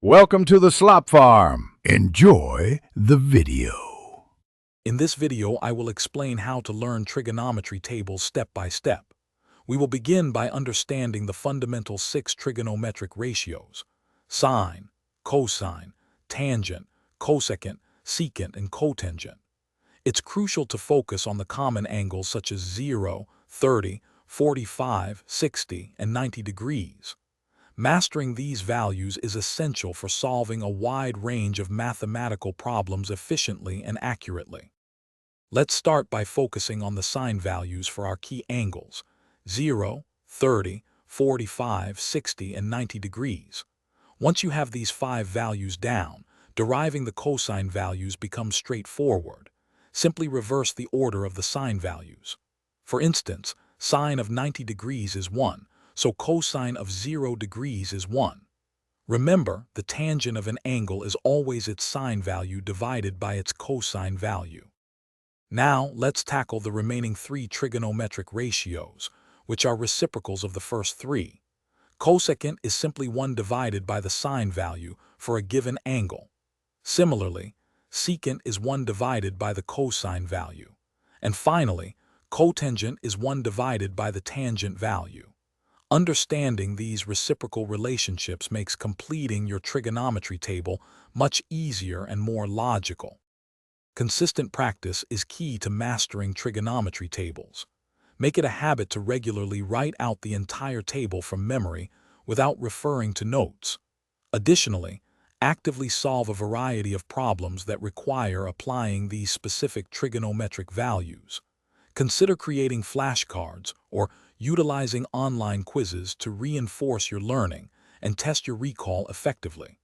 Welcome to the Slop Farm. Enjoy the video. In this video, I will explain how to learn trigonometry tables step by step. We will begin by understanding the fundamental 6 trigonometric ratios: sine, cosine, tangent, cosecant, secant, and cotangent. It's crucial to focus on the common angles such as 0, 30, 45, 60, and 90 degrees. Mastering these values is essential for solving a wide range of mathematical problems efficiently and accurately. Let's start by focusing on the sine values for our key angles: 0, 30, 45, 60, and 90 degrees. Once you have these 5 values down, deriving the cosine values becomes straightforward. Simply reverse the order of the sine values. For instance, sine of 90 degrees is 1. So cosine of 0 degrees is 1. Remember, the tangent of an angle is always its sine value divided by its cosine value. Now, let's tackle the remaining 3 trigonometric ratios, which are reciprocals of the first 3. Cosecant is simply 1 divided by the sine value for a given angle. Similarly, secant is 1 divided by the cosine value. And finally, cotangent is 1 divided by the tangent value. Understanding these reciprocal relationships makes completing your trigonometry table much easier and more logical. Consistent practice is key to mastering trigonometry tables. Make it a habit to regularly write out the entire table from memory without referring to notes. Additionally, actively solve a variety of problems that require applying these specific trigonometric values. Consider creating flashcards or utilizing online quizzes to reinforce your learning and test your recall effectively.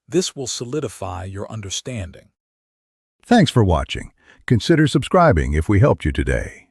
This will solidify your understanding. Thanks for watching. Consider subscribing if we helped you today.